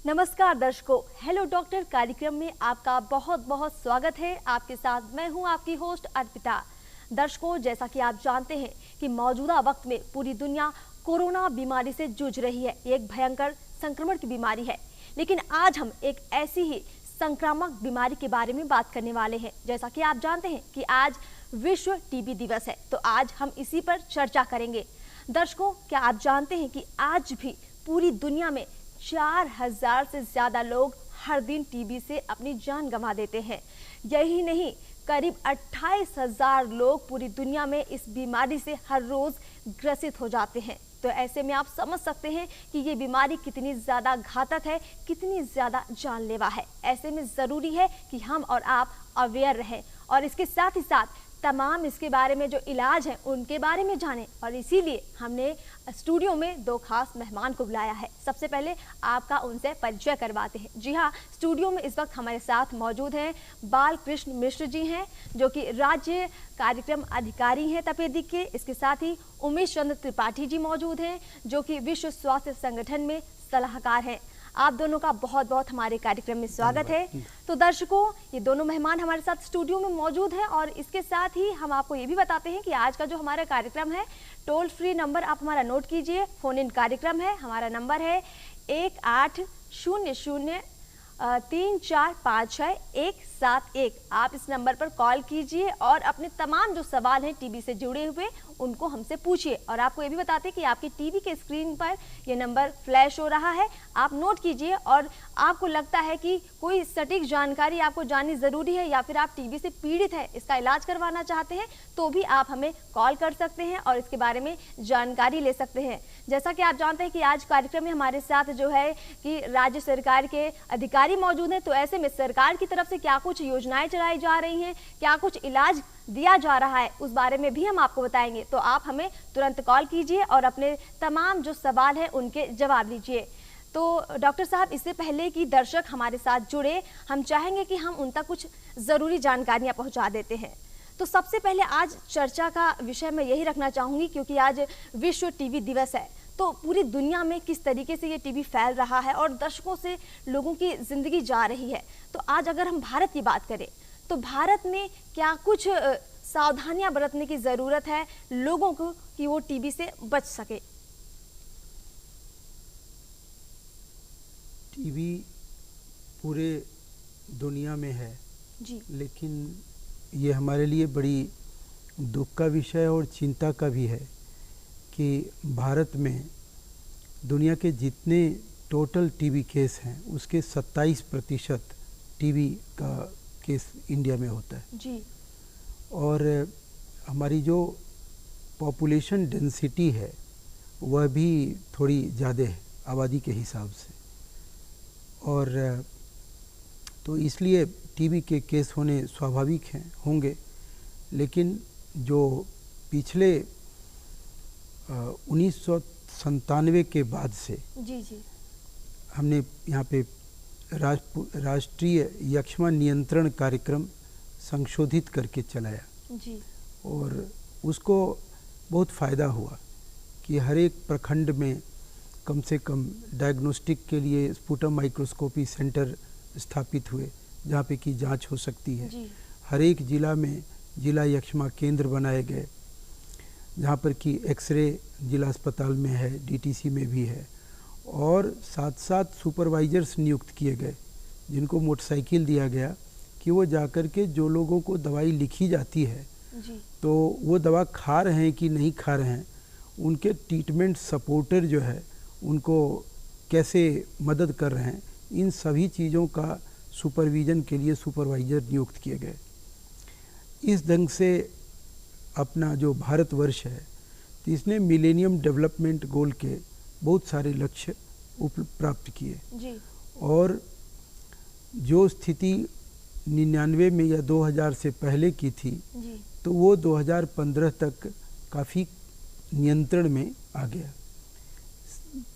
नमस्कार दर्शकों, hello doctor कार्यक्रम में आपका बहुत बहुत स्वागत है। आपके साथ मैं हूं आपकी होस्ट अर्पिता। दर्शकों, जैसा कि आप जानते हैं कि मौजूदा वक्त में पूरी दुनिया कोरोना बीमारी से जूझ रही है। ये एक भयंकर संक्रमण की बीमारी है, लेकिन आज हम एक ऐसी ही संक्रामक बीमारी के बारे में बात करने वाले हैं। जैसा कि आप जानते हैं कि आज विश्व टीबी दिवस है, तो आज हम इसी पर चर्चा करेंगे। दर्शकों, क्या आप जानते हैं कि आज भी पूरी दुनिया में 4000 से ज्यादा लोग हर दिन टीबी से अपनी जान गंवा देते हैं। यही नहीं, करीब 28,000 लोग पूरी दुनिया में इस बीमारी से हर रोज ग्रसित हो जाते हैं। तो ऐसे में आप समझ सकते हैं कि ये बीमारी कितनी ज्यादा घातक है, कितनी ज्यादा जानलेवा है। ऐसे में जरूरी है कि हम और आप अवेयर रहें और इसके साथ ही साथ तमाम इसके बारे में जो इलाज हैं उनके बारे में जानें। और इसीलिए हमने स्टूडियो में दो खास मेहमान को बुलाया है। सबसे पहले आपका उनसे परिचय करवाते हैं। जी हाँ, स्टूडियो में इस वक्त हमारे साथ मौजूद हैं बालकृष्ण मिश्र जी हैं, जो कि राज्य कार्यक्रम अधिकारी हैं तपेदिक के। इसके साथ ही उमेश चंद्र त्रिपाठी जी मौजूद हैं, जो कि विश्व स्वास्थ्य संगठन में सलाहकार हैं। आप दोनों का बहुत बहुत हमारे कार्यक्रम में स्वागत है। तो दर्शकों, ये दोनों मेहमान हमारे साथ स्टूडियो में मौजूद हैं और इसके साथ ही हम आपको ये भी बताते हैं कि आज का जो हमारा कार्यक्रम है, टोल फ्री नंबर आप हमारा नोट कीजिए। फोन इन कार्यक्रम है। हमारा नंबर है 1800-3456171। आप इस नंबर पर कॉल कीजिए और अपने तमाम जो सवाल हैं टीबी से जुड़े हुए उनको हमसे पूछिए। और आपको ये भी बताते हैं कि आपकी टीवी के स्क्रीन पर ये नंबर फ्लैश हो रहा है, आप नोट कीजिए। और आपको लगता है कि कोई सटीक जानकारी आपको जाननी ज़रूरी है या फिर आप टीबी से पीड़ित हैं, इसका इलाज करवाना चाहते हैं, तो भी आप हमें कॉल कर सकते हैं और इसके बारे में जानकारी ले सकते हैं। जैसा कि आप जानते हैं कि आज कार्यक्रम में हमारे साथ जो है कि राज्य सरकार के अधिकारी मौजूद हैं। तो ऐसे में सरकार की तरफ से क्या कुछ योजनाएं चलाई जा रही हैं, क्या कुछ इलाज दिया जा रहा है, उस बारे में भी हम आपको बताएंगे। तो आप हमें तुरंत कॉल कीजिए और अपने तमाम जो सवाल हैं उनके जवाब दीजिए। तो डॉक्टर साहब, इससे पहले कि दर्शक हमारे साथ जुड़े, हम चाहेंगे कि हम उन तक कुछ ज़रूरी जानकारियां पहुंचा देते हैं। तो सबसे पहले आज चर्चा का विषय मैं यही रखना चाहूँगी, क्योंकि आज विश्व टीबी दिवस है। तो पूरी दुनिया में किस तरीके से ये टीबी फैल रहा है और दशकों से लोगों की ज़िंदगी जा रही है। तो आज अगर हम भारत की बात करें तो भारत में क्या कुछ सावधानियां बरतने की ज़रूरत है लोगों को कि वो टीबी से बच सके? टीबी पूरे दुनिया में है जी, लेकिन ये हमारे लिए बड़ी दुख का विषय और चिंता का भी है कि भारत में दुनिया के जितने टोटल टीबी केस हैं उसके 27% टीबी का केस इंडिया में होता है जी, और हमारी जो पॉपुलेशन डेंसिटी है वह भी थोड़ी ज़्यादा है आबादी के हिसाब से, और तो इसलिए टीबी के केस होने स्वाभाविक हैं होंगे। लेकिन जो पिछले 1997 के बाद से जी, जी, हमने यहाँ पे राष्ट्रीय यक्ष्मा नियंत्रण कार्यक्रम संशोधित करके चलाया जी, और उसको बहुत फ़ायदा हुआ कि हर एक प्रखंड में कम से कम डायग्नोस्टिक के लिए स्पुटम माइक्रोस्कोपी सेंटर स्थापित हुए जहाँ पे की जांच हो सकती है। जी, हर एक ज़िला में जिला यक्ष्मा केंद्र बनाए गए जहाँ पर कि एक्सरे जिला अस्पताल में है, डीटीसी में भी है, और साथ साथ सुपरवाइजर्स नियुक्त किए गए जिनको मोटरसाइकिल दिया गया कि वो जाकर के जो लोगों को दवाई लिखी जाती है जी, तो वो दवा खा रहे हैं कि नहीं खा रहे हैं, उनके ट्रीटमेंट सपोर्टर जो है उनको कैसे मदद कर रहे हैं, इन सभी चीज़ों का सुपरविज़न के लिए सुपरवाइज़र नियुक्त किए गए। इस ढंग से अपना जो भारतवर्ष है तो इसने मिलेनियम डेवलपमेंट गोल के बहुत सारे लक्ष्य प्राप्त किए जी, और जो स्थिति 99 में या 2000 से पहले की थी जी, तो वो 2015 तक काफ़ी नियंत्रण में आ गया।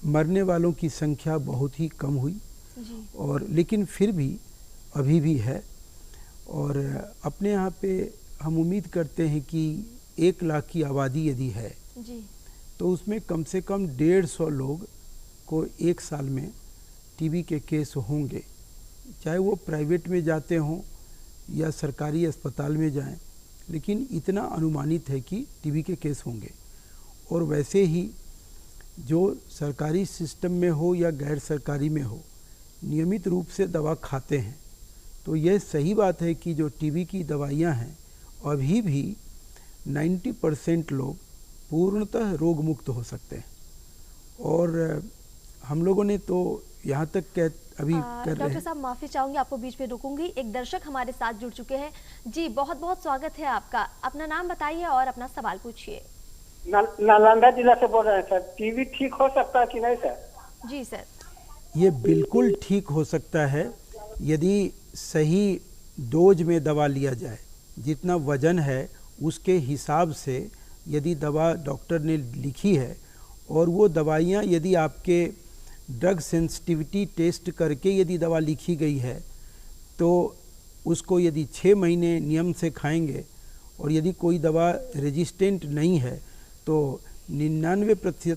मरने वालों की संख्या बहुत ही कम हुई जी, और लेकिन फिर भी अभी भी है, और अपने यहाँ पे हम उम्मीद करते हैं कि 1 लाख की आबादी यदि है जी, तो उसमें कम से कम 150 लोग को 1 साल में टीबी के केस होंगे, चाहे वो प्राइवेट में जाते हों या सरकारी अस्पताल में जाएं, लेकिन इतना अनुमानित है कि टीबी के केस होंगे। और वैसे ही जो सरकारी सिस्टम में हो या गैर सरकारी में हो, नियमित रूप से दवा खाते हैं तो यह सही बात है कि जो टीबी की दवाइयां हैं अभी भी 90% लोग पूर्णतः रोग मुक्त हो सकते हैं। और हम लोगों ने तो यहाँ तक अभी कर रहे हैं। डॉक्टर साहब माफ़ी चाहूँगी, आपको बीच में रोकूंगी। एक दर्शक हमारे साथ जुड़ चुके हैं। जी बहुत बहुत स्वागत है आपका, अपना नाम बताइए और अपना सवाल पूछिए। नालंदा जिला से बोल रहे हैं सर। टीबी ठीक हो सकता है कि नहीं सर? जी सर, ये बिल्कुल ठीक हो सकता है यदि सही डोज में दवा लिया जाए। जितना वजन है उसके हिसाब से यदि दवा डॉक्टर ने लिखी है और वो दवाइयाँ यदि आपके ड्रग सेंसिटिविटी टेस्ट करके यदि दवा लिखी गई है तो उसको यदि 6 महीने नियम से खाएंगे और यदि कोई दवा रेजिस्टेंट नहीं है तो 99%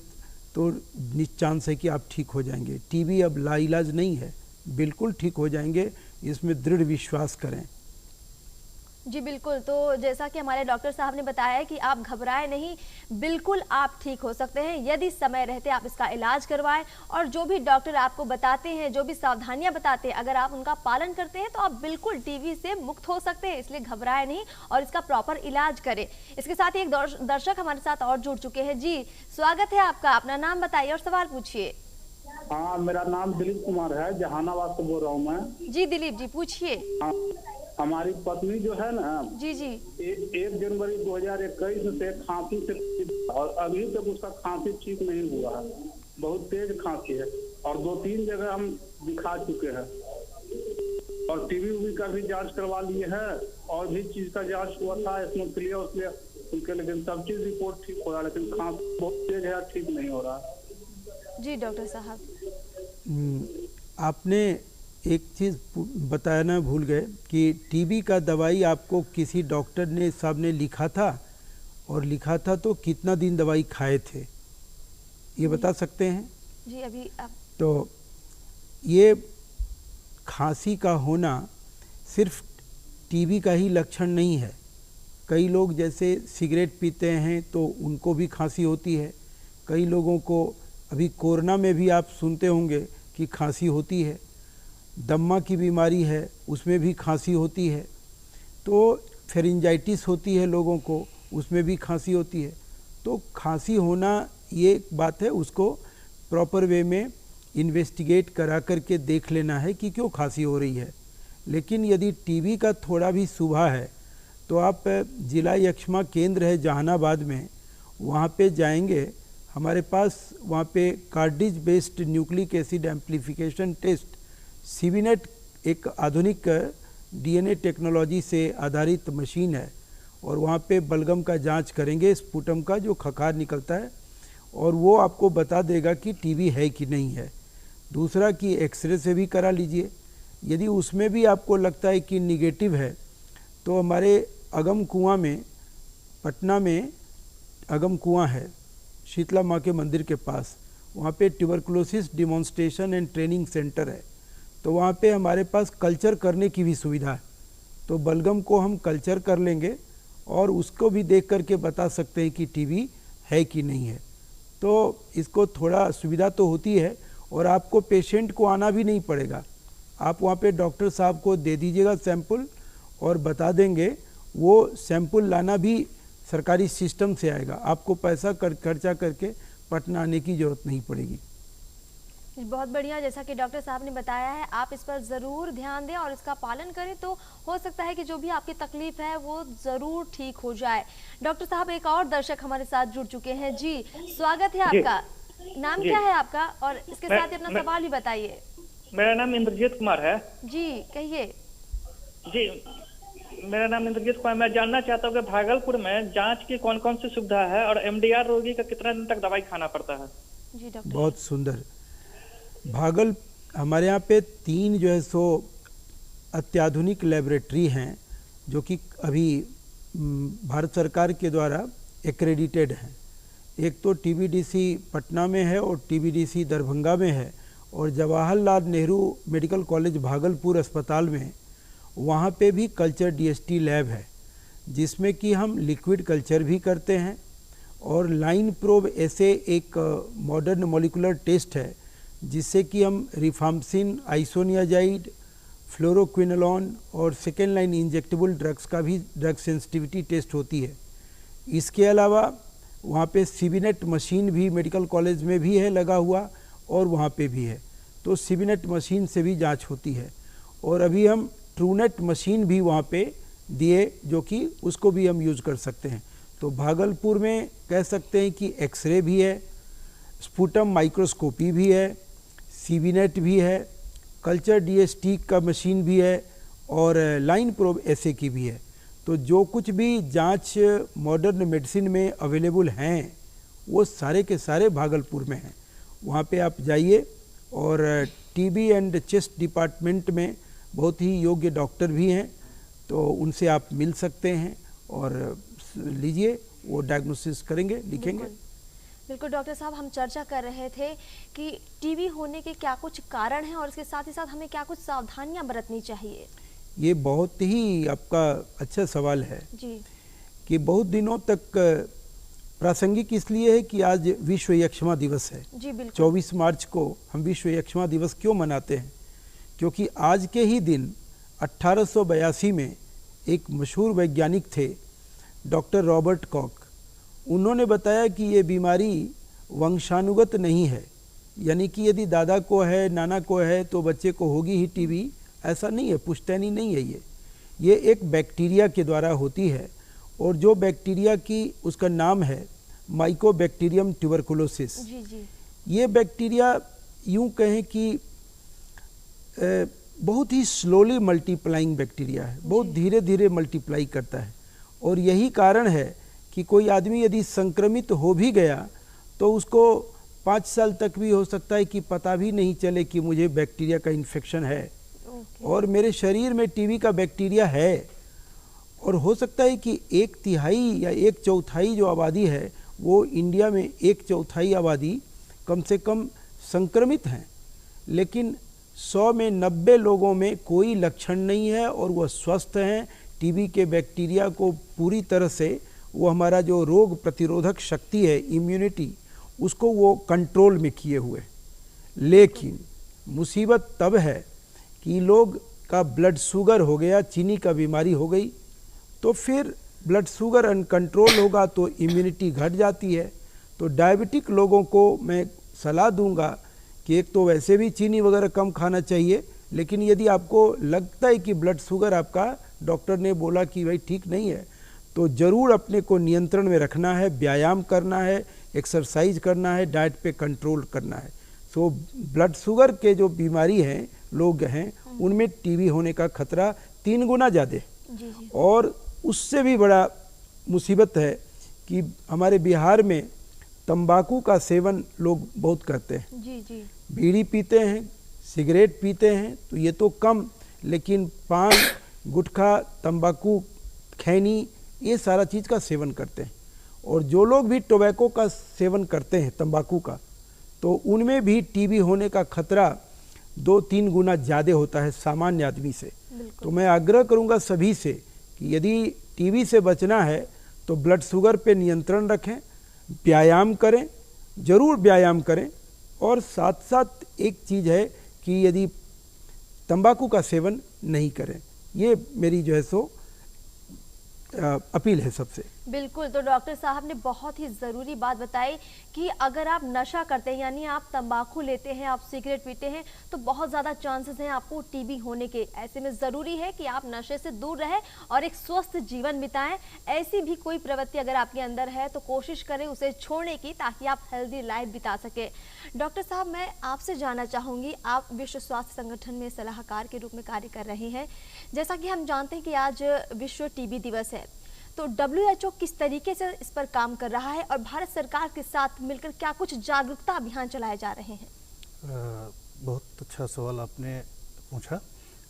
तो निश्चांस है कि आप ठीक हो जाएंगे। टीबी अब लाइलाज नहीं है, बिल्कुल ठीक हो जाएंगे, इसमें दृढ़ विश्वास करें। जी बिल्कुल। तो जैसा कि हमारे डॉक्टर साहब ने बताया है कि आप घबराएं नहीं, बिल्कुल आप ठीक हो सकते हैं यदि समय रहते आप इसका इलाज करवाएं और जो भी डॉक्टर आपको बताते हैं, जो भी सावधानियां बताते हैं, अगर आप उनका पालन करते हैं तो आप बिल्कुल टीबी से मुक्त हो सकते हैं। इसलिए घबराएं नहीं और इसका प्रॉपर इलाज करें। इसके साथ ही एक दर्शक हमारे साथ और जुड़ चुके हैं। जी स्वागत है आपका, अपना नाम बताइए और सवाल पूछिए। हाँ, मेरा नाम दिलीप कुमार है, जहानाबाद से बोल रहा हूँ मैं। जी दिलीप जी पूछिए। हमारी पत्नी जो है ना, जी जी 1 जनवरी 2021 से खांसी से और अभी तक उसका खांसी ठीक नहीं हुआ है। बहुत तेज खांसी है और 2-3 जगह हम दिखा चुके हैं और टीबी का भी जांच करवा लिए हैं और भी चीज का जांच हुआ था इसमें उनके, लेकिन सब चीज रिपोर्ट ठीक हो रहा है, लेकिन खांसी बहुत तेज है, ठीक नहीं हो रहा। जी डॉक्टर साहब, आपने एक चीज़ बताना भूल गए कि टीबी का दवाई आपको किसी डॉक्टर ने साहब ने लिखा था, और लिखा था तो कितना दिन दवाई खाए थे ये बता सकते हैं? जी अभी तो ये खांसी का होना सिर्फ टीबी का ही लक्षण नहीं है। कई लोग जैसे सिगरेट पीते हैं तो उनको भी खांसी होती है। कई लोगों को अभी कोरोना में भी आप सुनते होंगे कि खांसी होती है। दम्मा की बीमारी है उसमें भी खांसी होती है। तो फेरिंजाइटिस होती है लोगों को, उसमें भी खांसी होती है। तो खांसी होना ये एक बात है, उसको प्रॉपर वे में इन्वेस्टिगेट करा करके देख लेना है कि क्यों खांसी हो रही है। लेकिन यदि टीबी का थोड़ा भी शुबा है तो आप जिला यक्ष्मा केंद्र है जहानाबाद में, वहाँ पे जाएंगे। हमारे पास वहाँ पे cartridge based nucleic acid amplification test CBNAAT एक आधुनिक डीएनए टेक्नोलॉजी से आधारित मशीन है और वहाँ पे बलगम का जांच करेंगे, स्पुटम का जो खखार निकलता है, और वो आपको बता देगा कि टीबी है कि नहीं है। दूसरा कि एक्सरे से भी करा लीजिए। यदि उसमें भी आपको लगता है कि निगेटिव है तो हमारे अगम कुआं में, पटना में अगम कुआं है शीतला माँ के मंदिर के पास, वहाँ पे tuberculosis demonstration and training centre है। तो वहाँ पे हमारे पास कल्चर करने की भी सुविधा है। तो बलगम को हम कल्चर कर लेंगे और उसको भी देख करके बता सकते हैं कि टीबी है कि नहीं है। तो इसको थोड़ा सुविधा तो होती है और आपको पेशेंट को आना भी नहीं पड़ेगा। आप वहाँ पे डॉक्टर साहब को दे दीजिएगा सैंपल और बता देंगे, वो सैंपल लाना भी सरकारी सिस्टम से आएगा। आपको पैसा खर्चा करके पटना आने की ज़रूरत नहीं पड़ेगी। बहुत बढ़िया, जैसा कि डॉक्टर साहब ने बताया है, आप इस पर ज़रूर ध्यान दें और इसका पालन करें तो हो सकता है कि जो भी आपकी तकलीफ है वो ज़रूर ठीक हो जाए। डॉक्टर साहब एक और दर्शक हमारे साथ जुड़ चुके हैं। जी स्वागत है आपका, नाम क्या है आपका और इसके साथ ही अपना सवाल भी बताइए। मेरा नाम इंद्रजीत कुमार है। जी कहिए। जी मेरा नाम इंद्रजीत कुमार। मैं जानना चाहता हूँ कि भागलपुर में जांच की कौन कौन सी सुविधा है और एमडीआर रोगी का कितना दिन तक दवाई खाना पड़ता है? जी डॉक्टर। बहुत सुंदर। हमारे यहाँ पे 3 जो है सो अत्याधुनिक लेबोरेटरी हैं जो कि अभी भारत सरकार के द्वारा एक्रेडिटेड हैं। एक तो टीबीडीसी पटना में है और टीबीडीसी दरभंगा में है और जवाहरलाल नेहरू मेडिकल कॉलेज भागलपुर अस्पताल में, वहाँ पे भी कल्चर डीएसटी लैब है, जिसमें कि हम लिक्विड कल्चर भी करते हैं। और लाइन प्रोब ऐसे एक मॉडर्न मॉलिकुलर टेस्ट है जिससे कि हम रिफाम्सिन, आइसोनियाजाइड, फ्लोरोक्विनोलोन और सेकेंड लाइन इंजेक्टेबल ड्रग्स का भी ड्रग सेंसिटिविटी टेस्ट होती है। इसके अलावा वहाँ पे सीबीनेट मशीन भी मेडिकल कॉलेज में भी है लगा हुआ, और वहाँ पे भी है, तो सीबीनेट मशीन से भी जांच होती है। और अभी हम ट्रूनेट मशीन भी वहाँ पे दिए, जो कि उसको भी हम यूज़ कर सकते हैं। तो भागलपुर में कह सकते हैं कि एक्सरे भी है, स्पुटम माइक्रोस्कोपी भी है, सीबीनेट भी है, कल्चर डीएसटी का मशीन भी है, और लाइन प्रोब ऐसे की भी है। तो जो कुछ भी जांच मॉडर्न मेडिसिन में अवेलेबल हैं वो सारे के सारे भागलपुर में हैं। वहाँ पे आप जाइए, और टीबी एंड चेस्ट डिपार्टमेंट में बहुत ही योग्य डॉक्टर भी हैं, तो उनसे आप मिल सकते हैं और लीजिए, वो डायग्नोसिस करेंगे, लिखेंगे। बिल्कुल डॉक्टर साहब, हम चर्चा कर रहे थे कि टीबी होने के क्या कुछ कारण हैं और इसके साथ ही साथ हमें क्या कुछ सावधानियां बरतनी चाहिए। ये बहुत ही आपका अच्छा सवाल है जी। कि बहुत दिनों तक प्रासंगिक इसलिए है कि आज विश्व यक्ष्मा दिवस है। जी बिल्कुल। 24 मार्च को हम विश्व यक्ष्मा दिवस क्यों मनाते हैं? क्योंकि आज के ही दिन 1882 में एक मशहूर वैज्ञानिक थे, डॉक्टर रॉबर्ट कॉक। उन्होंने बताया कि ये बीमारी वंशानुगत नहीं है, यानी कि यदि दादा को है, नाना को है, तो बच्चे को होगी ही टीबी, ऐसा नहीं है, पुश्तैनी नहीं है। ये एक बैक्टीरिया के द्वारा होती है, और जो बैक्टीरिया की उसका नाम है माइकोबैक्टीरियम ट्यूबरकुलोसिस। जी जी। ये बैक्टीरिया यूं कहें कि बहुत ही स्लोली मल्टीप्लाइंग बैक्टीरिया है, बहुत धीरे धीरे मल्टीप्लाई करता है। और यही कारण है कि कोई आदमी यदि संक्रमित हो भी गया तो उसको 5 साल तक भी हो सकता है कि पता भी नहीं चले कि मुझे बैक्टीरिया का इन्फेक्शन है, और मेरे शरीर में टीबी का बैक्टीरिया है। और हो सकता है कि 1/3 या 1/4 जो आबादी है, वो इंडिया में 1/4 आबादी कम से कम संक्रमित हैं, लेकिन 100 में 90 लोगों में कोई लक्षण नहीं है और वह स्वस्थ हैं। टीबी के बैक्टीरिया को पूरी तरह से वो हमारा जो रोग प्रतिरोधक शक्ति है, इम्यूनिटी, उसको वो कंट्रोल में किए हुए। लेकिन मुसीबत तब है कि लोग का ब्लड शुगर हो गया, चीनी का बीमारी हो गई, तो फिर ब्लड शुगर अनकंट्रोल होगा तो इम्यूनिटी घट जाती है। तो डायबिटिक लोगों को मैं सलाह दूंगा कि एक तो वैसे भी चीनी वगैरह कम खाना चाहिए, लेकिन यदि आपको लगता है कि ब्लड शुगर आपका, डॉक्टर ने बोला कि भाई ठीक नहीं है, तो ज़रूर अपने को नियंत्रण में रखना है, व्यायाम करना है, एक्सरसाइज करना है, डाइट पे कंट्रोल करना है। सो ब्लड शुगर के जो बीमारी हैं, लोग हैं, उनमें टीबी होने का खतरा 3 गुना ज़्यादा है। और उससे भी बड़ा मुसीबत है कि हमारे बिहार में तंबाकू का सेवन लोग बहुत करते हैं। जी जी। बीड़ी पीते हैं, सिगरेट पीते हैं, तो ये तो कम, लेकिन पान, गुटखा, तंबाकू, खैनी, ये सारा चीज़ का सेवन करते हैं। और जो लोग भी टोबैको का सेवन करते हैं, तंबाकू का, तो उनमें भी टीबी होने का खतरा 2-3 गुना ज़्यादा होता है सामान्य आदमी से। तो मैं आग्रह करूंगा सभी से कि यदि टीबी से बचना है तो ब्लड शुगर पे नियंत्रण रखें, व्यायाम करें, ज़रूर व्यायाम करें। और साथ साथ एक चीज़ है कि यदि तंबाकू का सेवन नहीं करें, ये मेरी जो है सो अपील है सबसे। बिल्कुल। तो डॉक्टर साहब ने बहुत ही ज़रूरी बात बताई कि अगर आप नशा करते हैं, यानी आप तंबाकू लेते हैं, आप सिगरेट पीते हैं, तो बहुत ज़्यादा चांसेस हैं आपको टीबी होने के। ऐसे में ज़रूरी है कि आप नशे से दूर रहें और एक स्वस्थ जीवन बिताएं। ऐसी भी कोई प्रवृत्ति अगर आपके अंदर है तो कोशिश करें उसे छोड़ने की, ताकि आप हेल्दी लाइफ बिता सकें। डॉक्टर साहब, मैं आपसे जानना चाहूँगी, आप विश्व स्वास्थ्य संगठन में सलाहकार के रूप में कार्य कर रहे हैं। जैसा कि हम जानते हैं कि आज विश्व टीबी दिवस है, तो WHO किस तरीके से इस पर काम कर रहा है और भारत सरकार के साथ मिलकर क्या कुछ जागरूकता अभियान चलाए जा रहे हैं? बहुत अच्छा सवाल आपने पूछा।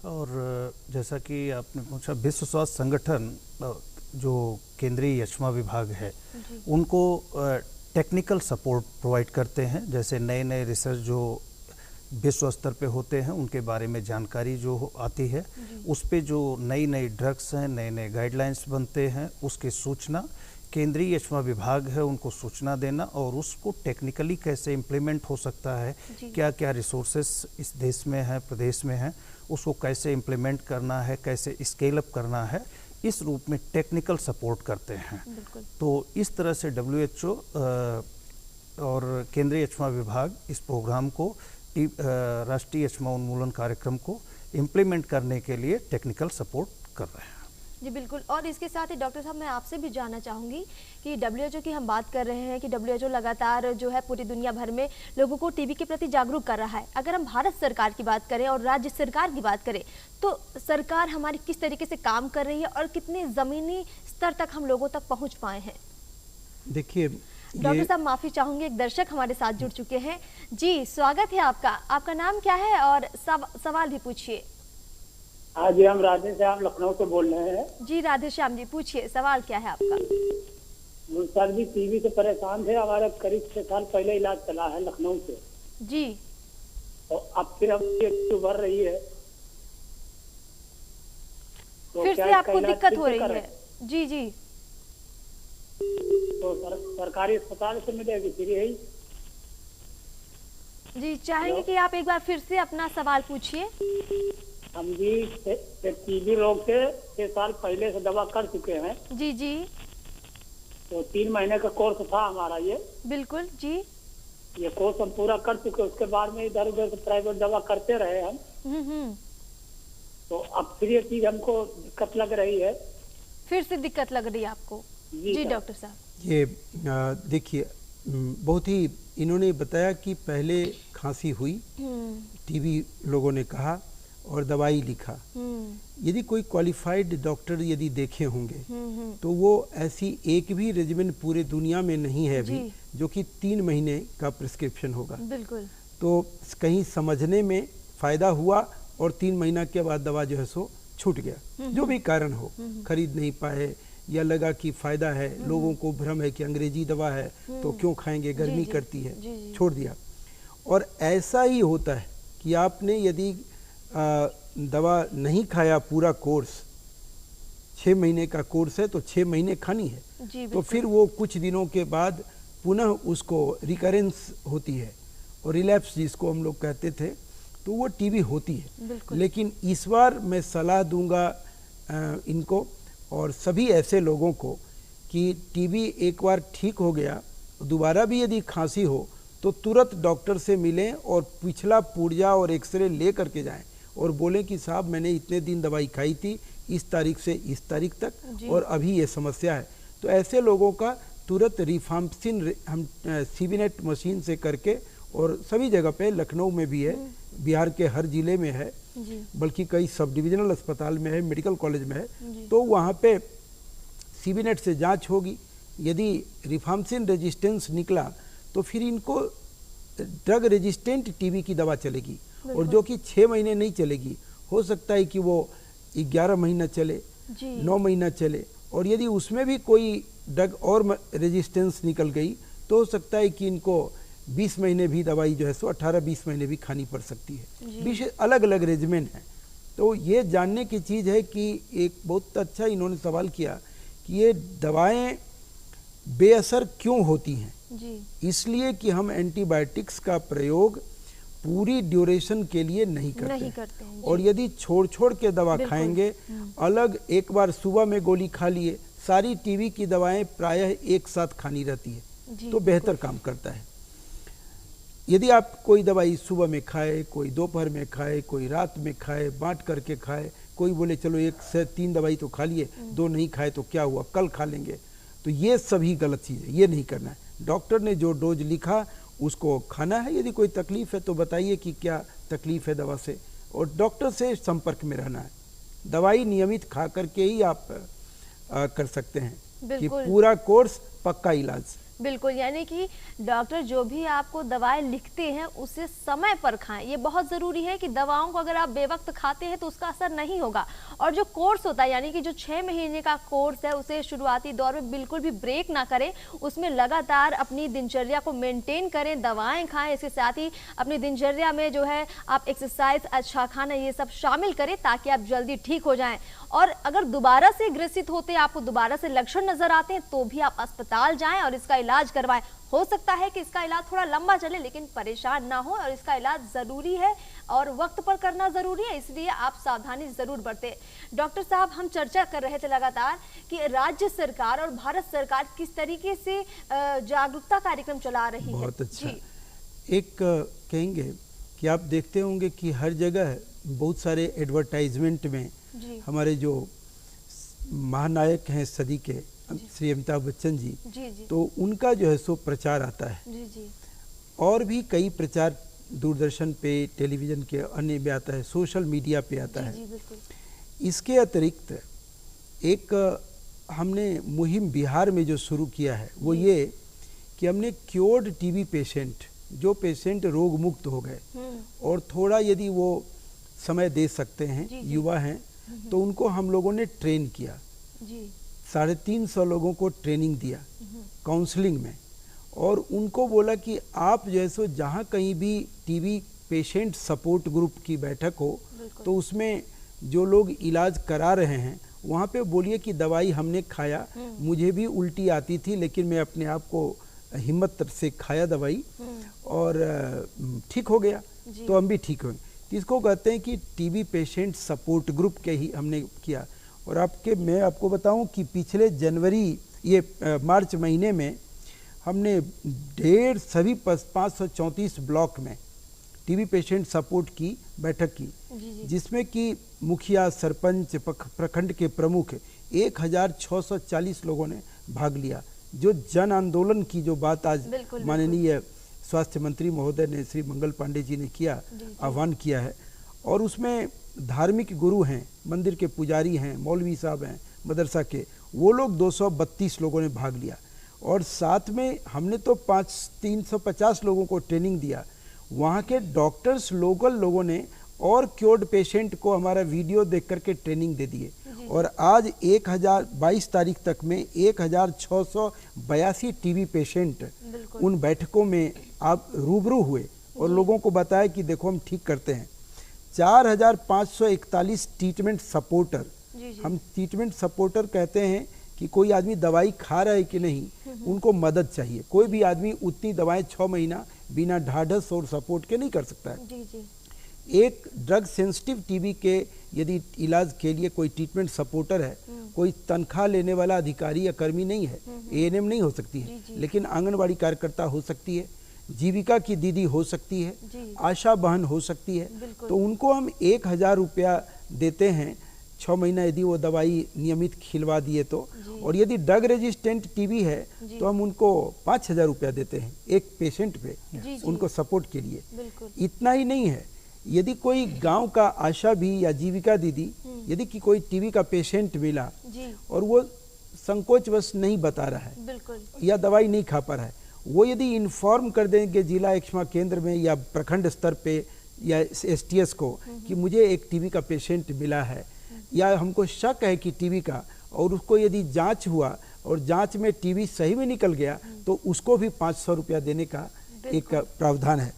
और जैसा कि आपने पूछा, विश्व स्वास्थ्य संगठन जो केंद्रीय यक्ष्मा विभाग है, उनको टेक्निकल सपोर्ट प्रोवाइड करते हैं। जैसे नए नए रिसर्च जो विश्व स्तर पे होते हैं उनके बारे में जानकारी जो आती है, उस पे जो नई नई ड्रग्स हैं, नए नए गाइडलाइंस बनते हैं, उसकी सूचना केंद्रीय यक्ष्मा विभाग है उनको सूचना देना, और उसको टेक्निकली कैसे इम्प्लीमेंट हो सकता है, क्या क्या रिसोर्सेस इस देश में है, प्रदेश में है, उसको कैसे इम्प्लीमेंट करना है, कैसे स्केल अप करना है, इस रूप में टेक्निकल सपोर्ट करते हैं। तो इस तरह से WHO और केंद्रीय यक्ष्मा विभाग इस प्रोग्राम को, राष्ट्रीय यक्ष्मा उन्मूलन कार्यक्रम को इम्प्लीमेंट करने के लिए टेक्निकल सपोर्ट कर रहे हैं। जी बिल्कुल। और इसके साथ ही डॉक्टर साहब मैं आपसे भी जानना चाहूँगी कि WHO की हम बात कर रहे हैं कि WHO लगातार जो है पूरी दुनिया भर में लोगों को टीबी के प्रति जागरूक कर रहा है। अगर हम भारत सरकार की बात करें और राज्य सरकार की बात करें तो सरकार हमारी किस तरीके से काम कर रही है और कितने ज़मीनी स्तर तक हम लोगों तक पहुँच पाए हैं? देखिए डॉक्टर साहब माफ़ी चाहूँगी, एक दर्शक हमारे साथ जुड़ चुके हैं। जी स्वागत है आपका, आपका नाम क्या है और सवाल भी पूछिए। हाँ जी, हम राधे श्याम लखनऊ से बोल रहे हैं। जी राधे श्याम जी, पूछिए सवाल क्या है आपका? सर जी टीबी से परेशान थे, हमारा करीब 6 साल पहले इलाज चला है लखनऊ से जी। तो अब फिर बढ़ रही है तो फिर से आपको दिक्कत हो रही है? जी जी। तो सरकारी अस्पताल से मिलेगी फिर यही? जी चाहेंगे कि आप एक बार फिर से अपना सवाल पूछिए। हम जी टीबी रोग से 6 साल पहले से दवा कर चुके हैं। जी जी। तो 3 महीने का कोर्स था हमारा ये। बिल्कुल जी। ये कोर्स हम पूरा कर चुके, उसके बाद में इधर उधर से प्राइवेट दवा करते रहे हम। तो अब फिर ये चीज हमको दिक्कत लग रही है। फिर से दिक्कत लग रही है आपको? जी डॉक्टर साहब। ये देखिए बहुत ही इन्होंने बताया कि पहले खांसी हुई, टीबी लोगों ने कहा और दवाई लिखा। यदि कोई क्वालिफाइड डॉक्टर यदि देखे होंगे तो वो ऐसी एक भी रेजिमेंट पूरे दुनिया में नहीं है अभी जो कि 3 महीने का प्रिस्क्रिप्शन होगा। बिल्कुल। तो कहीं समझने में फायदा हुआ और 3 महीना के बाद दवा जो है सो छूट गया, जो भी कारण हो, खरीद नहीं पाए या लगा कि फायदा है, लोगों को भ्रम है कि अंग्रेजी दवा है तो क्यों खाएंगे, गर्मी करती है, छोड़ दिया। और ऐसा ही होता है कि आपने यदि दवा नहीं खाया, पूरा कोर्स 6 महीने का कोर्स है तो 6 महीने खानी है, तो फिर वो कुछ दिनों के बाद पुनः उसको रिकरेंस होती है और रिलैप्स जिसको हम लोग कहते थे, तो वो टीबी होती है। लेकिन इस बार मैं सलाह दूंगा इनको और सभी ऐसे लोगों को कि टीबी एक बार ठीक हो गया, दोबारा भी यदि खांसी हो तो तुरंत डॉक्टर से मिलें और पिछला पुर्जा और एक्सरे ले करके जाएं और बोलें कि साहब मैंने इतने दिन दवाई खाई थी, इस तारीख से इस तारीख तक और अभी ये समस्या है। तो ऐसे लोगों का तुरंत रिफाम्पिसिन हम सीबीनेट मशीन से करके, और सभी जगह पे लखनऊ में भी है, बिहार के हर जिले में है, बल्कि कई सब डिविजनल अस्पताल में है, मेडिकल कॉलेज में है, तो वहाँ पे सीबीनेट से जांच होगी। यदि रिफाम्पिसिन रेजिस्टेंस निकला तो फिर इनको ड्रग रेजिस्टेंट टीबी की दवा चलेगी, और जो कि 6 महीने नहीं चलेगी, हो सकता है कि वो 11 महीना चले, 9 महीना चले, और यदि उसमें भी कोई ड्रग और रेजिस्टेंस निकल गई तो हो सकता है कि इनको 20 महीने भी दवाई जो है सो 18-20 महीने भी खानी पड़ सकती है। 20 अलग अलग रेजिमेंट हैं। तो ये जानने की चीज़ है कि एक बहुत अच्छा इन्होंने सवाल किया कि ये दवाएं बेअसर क्यों होती हैं। इसलिए कि हम एंटीबायोटिक्स का प्रयोग पूरी ड्यूरेशन के लिए नहीं करते हैं। और यदि छोड़ छोड़ के दवा खाएंगे, अलग एक बार सुबह में गोली खा लिए, सारी टीबी की दवाएं प्रायः एक साथ खानी रहती है, तो बेहतर काम करता है। यदि आप कोई दवाई सुबह में खाए, कोई दोपहर में खाए, कोई रात में खाए, बांट करके खाए, कोई बोले चलो 1 से 3 दवाई तो खा लिए, 2 नहीं खाए तो क्या हुआ, कल खा लेंगे, तो ये सभी गलत चीज़ है, ये नहीं करना है। डॉक्टर ने जो डोज लिखा उसको खाना है। यदि कोई तकलीफ है तो बताइए कि क्या तकलीफ है दवा से, और डॉक्टर से संपर्क में रहना है। दवाई नियमित खा करके ही आप कर सकते हैं कि पूरा कोर्स पक्का इलाज। बिल्कुल, यानी कि डॉक्टर जो भी आपको दवाएं लिखते हैं उसे समय पर खाएं। ये बहुत ज़रूरी है कि दवाओं को अगर आप बेवक्त खाते हैं तो उसका असर नहीं होगा। और जो कोर्स होता है, यानी कि जो 6 महीने का कोर्स है, उसे शुरुआती दौर में बिल्कुल भी ब्रेक ना करें, उसमें लगातार अपनी दिनचर्या को मेंटेन करें, दवाएं खाएं, इसके साथ ही अपनी दिनचर्या में जो है आप एक्सरसाइज, अच्छा खाना, ये सब शामिल करें ताकि आप जल्दी ठीक हो जाएं। और अगर दोबारा से ग्रसित होते हैं, आपको दोबारा से लक्षण नजर आते हैं, तो भी आप अस्पताल जाएं और इसका इलाज करवाएं। हो सकता है कि इसका इलाज थोड़ा लंबा चले, लेकिन परेशान ना हो, और इसका इलाज जरूरी है और वक्त पर करना जरूरी है, इसलिए आप सावधानी जरूर बरतें। डॉक्टर साहब, हम चर्चा कर रहे थे लगातार कि राज्य सरकार और भारत सरकार किस तरीके से जागरूकता कार्यक्रम चला रही है। बहुत अच्छा। एक कहेंगे कि आप देखते होंगे कि हर जगह बहुत सारे एडवर्टाइजमेंट में हमारे जो महानायक हैं सदी के श्री अमिताभ बच्चन जी, तो उनका जो है सो प्रचार आता है। और भी कई प्रचार दूरदर्शन पे, टेलीविज़न के अन्य में आता है, सोशल मीडिया पे आता है। इसके अतिरिक्त एक हमने मुहिम बिहार में जो शुरू किया है वो ये कि हमने क्योर्ड टीबी पेशेंट, जो पेशेंट रोग मुक्त हो गए और थोड़ा यदि वो समय दे सकते हैं, युवा हैं, तो उनको हम लोगों ने ट्रेन किया। 350 लोगों को ट्रेनिंग दिया काउंसलिंग में, और उनको बोला कि आप जो है सो जहाँ कहीं भी टीबी पेशेंट सपोर्ट ग्रुप की बैठक हो तो उसमें जो लोग इलाज करा रहे हैं वहाँ पे बोलिए कि दवाई हमने खाया, मुझे भी उल्टी आती थी लेकिन मैं अपने आप को हिम्मत से खाया दवाई और ठीक हो गया, तो हम भी ठीक हो गए। इसको कहते हैं कि टीबी पेशेंट सपोर्ट ग्रुप के ही हमने किया। और मैं आपको बताऊं कि पिछले मार्च महीने में हमने सभी 534 ब्लॉक में टीबी पेशेंट सपोर्ट की बैठक की, जिसमें कि मुखिया, सरपंच, प्रखंड के प्रमुख 1640 लोगों ने भाग लिया। जो जन आंदोलन की जो बात आज माननीय स्वास्थ्य मंत्री महोदय ने, श्री मंगल पांडे जी ने किया, आह्वान किया है, और उसमें धार्मिक गुरु हैं, मंदिर के पुजारी हैं, मौलवी साहब हैं, मदरसा के, वो लोग 232 लोगों ने भाग लिया। और साथ में हमने तो 350 लोगों को ट्रेनिंग दिया। वहाँ के डॉक्टर्स, लोकल लोगों ने और क्योर्ड पेशेंट को हमारा वीडियो देख करके ट्रेनिंग दे दिए। और आज 22 तारीख तक में 1682 टीबी पेशेंट उन बैठकों में आप रूबरू हुए और लोगों को बताया कि देखो हम ठीक करते हैं। 4541 ट्रीटमेंट सपोर्टर, हम ट्रीटमेंट सपोर्टर कहते हैं कि कोई आदमी दवाई खा रहा है कि नहीं, उनको मदद चाहिए। कोई भी आदमी उतनी दवाएं 6 महीना बिना ढाढ़स और सपोर्ट के नहीं कर सकता है। एक ड्रग सेंसिटिव टीबी के यदि इलाज के लिए कोई ट्रीटमेंट सपोर्टर है, कोई तनख्वाह लेने वाला अधिकारी या कर्मी नहीं है, एएनएम नहीं हो सकती है, लेकिन आंगनबाड़ी कार्यकर्ता हो सकती है, जीविका की दीदी हो सकती है, आशा बहन हो सकती है। तो उनको हम 1000 रुपया देते हैं 6 महीना यदि वो दवाई नियमित खिलवा दिए तो। और यदि ड्रग रेजिस्टेंट टीबी है तो हम उनको 5000 रुपया देते हैं एक पेशेंट पे, उनको सपोर्ट के लिए। इतना ही नहीं है, यदि कोई गांव का आशा भी या जीविका दीदी, यदि कि कोई टीबी का पेशेंट मिला और वो संकोचवश नहीं बता रहा है या दवाई नहीं खा पा रहा है, वो यदि इन्फॉर्म कर देंगे जिला एक्समा केंद्र में या प्रखंड स्तर पे या एसटीएस को कि मुझे एक टीबी का पेशेंट मिला है या हमको शक है कि टीबी का, और उसको यदि जांच हुआ और जांच में टीबी सही में निकल गया तो उसको भी 500 रुपया देने का एक प्रावधान है।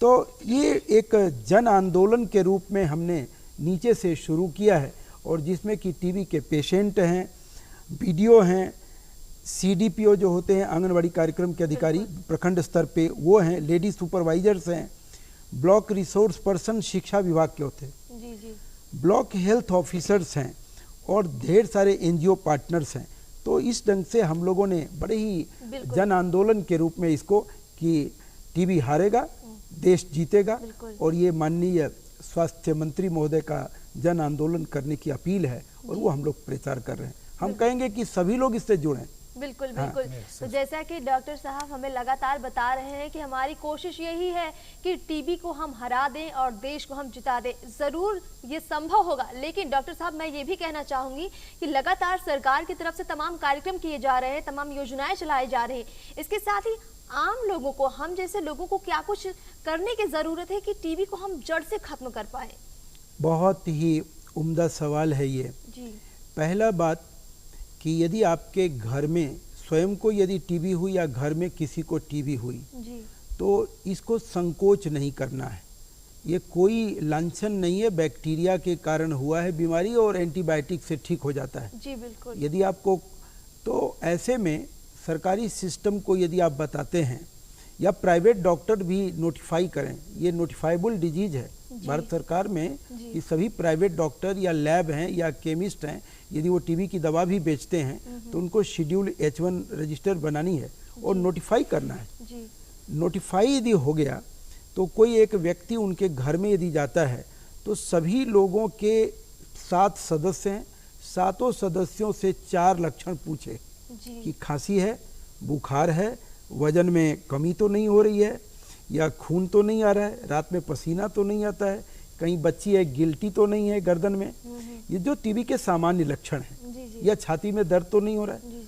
तो ये एक जन आंदोलन के रूप में हमने नीचे से शुरू किया है, और जिसमें कि टीबी के पेशेंट हैं, बीडीओ हैं, सीडीपीओ जो होते हैं आंगनबाड़ी कार्यक्रम के अधिकारी प्रखंड स्तर पे वो हैं, लेडी सुपरवाइजर्स हैं, ब्लॉक रिसोर्स पर्सन शिक्षा विभाग के होते हैं, ब्लॉक हेल्थ ऑफिसर्स हैं, और ढेर सारे एनजीओ पार्टनर्स हैं। तो इस ढंग से हम लोगों ने बड़े ही जन आंदोलन के रूप में इसको कि टीबी हारेगा, देश जीतेगा, और ये माननीय स्वास्थ्य मंत्री महोदय का जन आंदोलन करने की अपील है और वो हम लोग प्रचार कर रहे हैं। हम कहेंगे कि सभी लोग इससे जुड़ें, बिल्कुल हाँ, बिल्कुल। तो जैसा कि डॉक्टर साहब हमें लगातार बता रहे हैं कि हमारी कोशिश यही है कि टीबी को हम हरा दें और देश को हम जिता दें। ज़रूर ये संभव होगा, लेकिन डॉक्टर साहब मैं ये भी कहना चाहूँगी कि लगातार सरकार की तरफ से तमाम कार्यक्रम किए जा रहे हैं, तमाम योजनाएं चलाई जा रही हैं। इसके साथ ही आम लोगों को, हम जैसे लोगों को क्या कुछ करने की ज़रूरत है कि टीबी को हम जड़ से ख़त्म कर पाएँ? बहुत ही उम्दा सवाल है ये जी। पहला बात कि यदि आपके घर में स्वयं को यदि टीबी हुई या घर में किसी को टीबी हुई जी। तो इसको संकोच नहीं करना है। ये कोई लांछन नहीं है, बैक्टीरिया के कारण हुआ है बीमारी और एंटीबायोटिक से ठीक हो जाता है। जी बिल्कुल। यदि आपको, तो ऐसे में सरकारी सिस्टम को यदि आप बताते हैं या प्राइवेट डॉक्टर भी नोटिफाई करें, ये नोटिफाइबल डिजीज है भारत सरकार में कि सभी प्राइवेट डॉक्टर या लैब हैं या केमिस्ट हैं, यदि वो टीबी की दवा भी बेचते हैं तो उनको शेड्यूल H1 रजिस्टर बनानी है और नोटिफाई करना है। जी। नोटिफाई यदि हो गया तो कोई एक व्यक्ति उनके घर में यदि जाता है तो सभी लोगों के 7 सदस्य हैं, 7 सदस्यों से 4 लक्षण पूछे कि खांसी है, बुखार है, वजन में कमी तो नहीं हो रही है, या खून तो नहीं आ रहा है, रात में पसीना तो नहीं आता है, कहीं बच्ची है गिल्टी तो नहीं है गर्दन में, ये जो टीबी के सामान्य लक्षण हैं, या छाती में दर्द तो नहीं हो रहा है।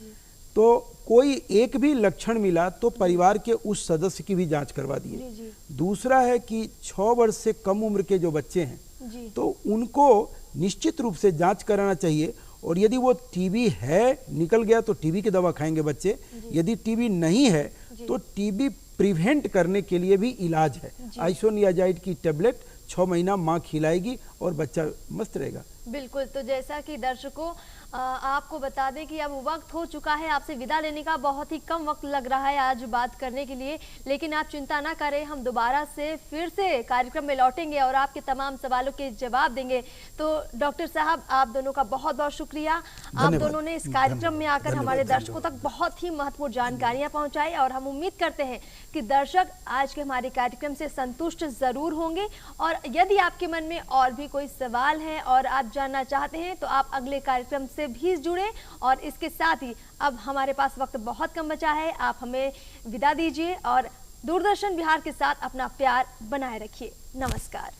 तो कोई एक भी लक्षण मिला तो परिवार के उस सदस्य की भी जांच करवा दिए। दूसरा है कि 6 वर्ष से कम उम्र के जो बच्चे हैं तो उनको निश्चित रूप से जांच कराना चाहिए, और यदि वो टीबी है, निकल गया तो टीबी की दवा खाएंगे बच्चे, यदि टीबी नहीं है तो टीबी प्रिवेंट करने के लिए भी इलाज है। आइसोनियाजाइड की टेबलेट 6 महीना माँ खिलाएगी और बच्चा मस्त रहेगा। बिल्कुल। तो जैसा कि दर्शकों आपको बता दें कि अब वक्त हो चुका है आपसे विदा लेने का, बहुत ही कम वक्त लग रहा है आज बात करने के लिए, लेकिन आप चिंता ना करें, हम दोबारा से फिर से कार्यक्रम में लौटेंगे और आपके तमाम सवालों के जवाब देंगे। तो डॉक्टर साहब आप दोनों का बहुत बहुत शुक्रिया। आप दोनों ने इस कार्यक्रम में आकर हमारे दर्शकों तक बहुत ही महत्वपूर्ण जानकारियाँ पहुँचाई और हम उम्मीद करते हैं कि दर्शक आज के हमारे कार्यक्रम से संतुष्ट ज़रूर होंगे। और यदि आपके मन में और भी कोई सवाल है और आप जानना चाहते हैं तो आप अगले कार्यक्रम से भी जुड़े। और इसके साथ ही अब हमारे पास वक्त बहुत कम बचा है, आप हमें विदा दीजिए और दूरदर्शन बिहार के साथ अपना प्यार बनाए रखिए। नमस्कार।